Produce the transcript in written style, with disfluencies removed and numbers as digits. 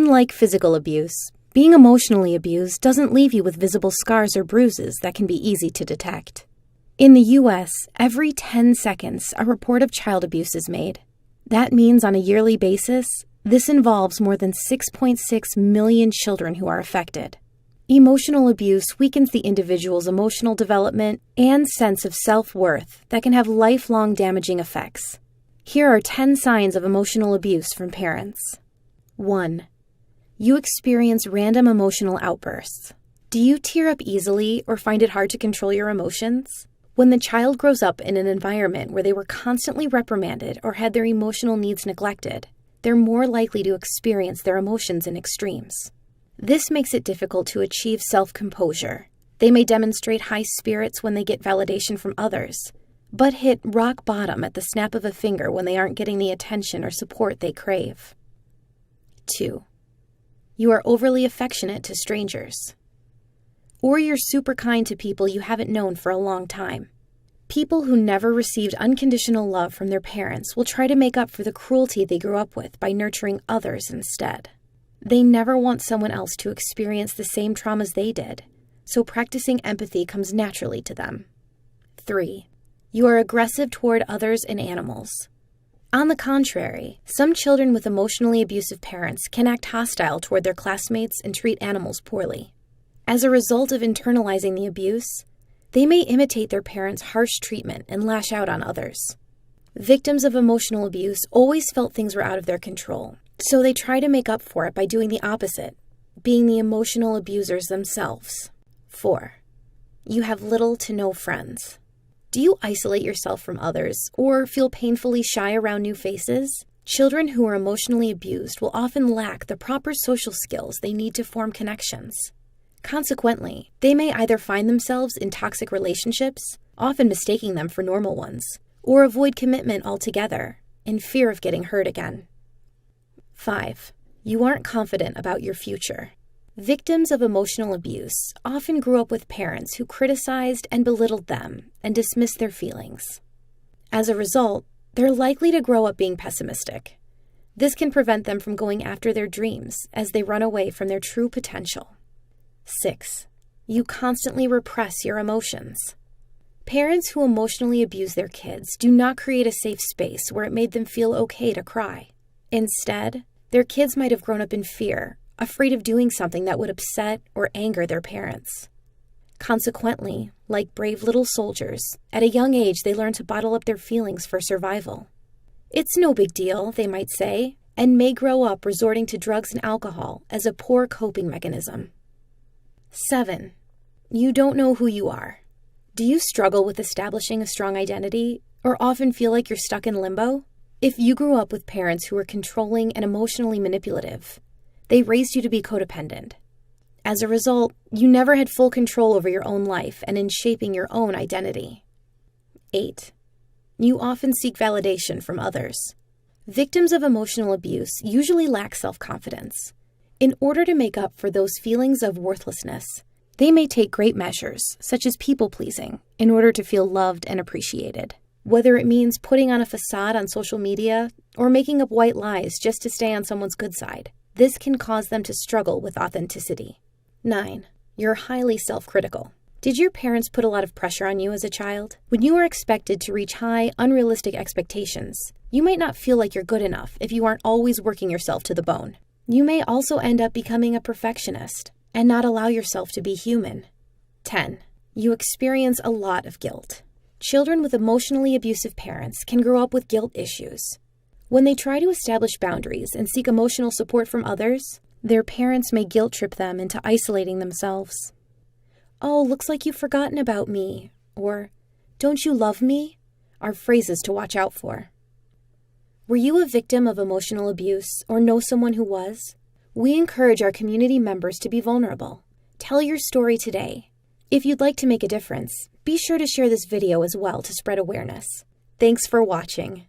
Unlike physical abuse, being emotionally abused doesn't leave you with visible scars or bruises that can be easy to detect. In the U.S., every 10 seconds, a report of child abuse is made. That means on a yearly basis, this involves more than 6.6 million children who are affected. Emotional abuse weakens the individual's emotional development and sense of self-worth that can have lifelong damaging effects. Here are 10 signs of emotional abuse from parents. 1. You experience random emotional outbursts. Do you tear up easily or find it hard to control your emotions? When the child grows up in an environment where they were constantly reprimanded or had their emotional needs neglected, they're more likely to experience their emotions in extremes. This makes it difficult to achieve self-composure. They may demonstrate high spirits when they get validation from others, but hit rock bottom at the snap of a finger when they aren't getting the attention or support they crave. 2. You are overly affectionate to strangers. Or you're super kind to people you haven't known for a long time. People who never received unconditional love from their parents will try to make up for the cruelty they grew up with by nurturing others instead. They never want someone else to experience the same traumas they did, so practicing empathy comes naturally to them. 3. You are aggressive toward others and animals. On the contrary, some children with emotionally abusive parents can act hostile toward their classmates and treat animals poorly. As a result of internalizing the abuse, they may imitate their parents' harsh treatment and lash out on others. Victims of emotional abuse always felt things were out of their control, so they try to make up for it by doing the opposite, being the emotional abusers themselves. 4. You have little to no friends. Do you isolate yourself from others or feel painfully shy around new faces? Children who are emotionally abused will often lack the proper social skills they need to form connections. Consequently, they may either find themselves in toxic relationships, often mistaking them for normal ones, or avoid commitment altogether in fear of getting hurt again. 5. You aren't confident about your future. Victims of emotional abuse often grew up with parents who criticized and belittled them and dismissed their feelings. As a result, they're likely to grow up being pessimistic. This can prevent them from going after their dreams as they run away from their true potential. 6. You constantly repress your emotions. Parents who emotionally abuse their kids do not create a safe space where it made them feel okay to cry. Instead, their kids might have grown up in fear, afraid of doing something that would upset or anger their parents. Consequently, like brave little soldiers, at a young age they learn to bottle up their feelings for survival. It's no big deal, they might say, and may grow up resorting to drugs and alcohol as a poor coping mechanism. 7. You don't know who you are. Do you struggle with establishing a strong identity or often feel like you're stuck in limbo? If you grew up with parents who were controlling and emotionally manipulative, they raised you to be codependent. As a result, you never had full control over your own life and in shaping your own identity. 8. You often seek validation from others. Victims of emotional abuse usually lack self-confidence. In order to make up for those feelings of worthlessness, they may take great measures, such as people-pleasing, in order to feel loved and appreciated. Whether it means putting on a facade on social media or making up white lies just to stay on someone's good side, this can cause them to struggle with authenticity. 9. You're highly self-critical. Did your parents put a lot of pressure on you as a child? When you are expected to reach high, unrealistic expectations, you might not feel like you're good enough if you aren't always working yourself to the bone. You may also end up becoming a perfectionist and not allow yourself to be human. 10. You experience a lot of guilt. Children with emotionally abusive parents can grow up with guilt issues. When they try to establish boundaries and seek emotional support from others, their parents may guilt trip them into isolating themselves. "Oh, looks like you've forgotten about me," or "Don't you love me?" are phrases to watch out for. Were you a victim of emotional abuse or know someone who was? We encourage our community members to be vulnerable. Tell your story today. If you'd like to make a difference, be sure to share this video as well to spread awareness. Thanks for watching.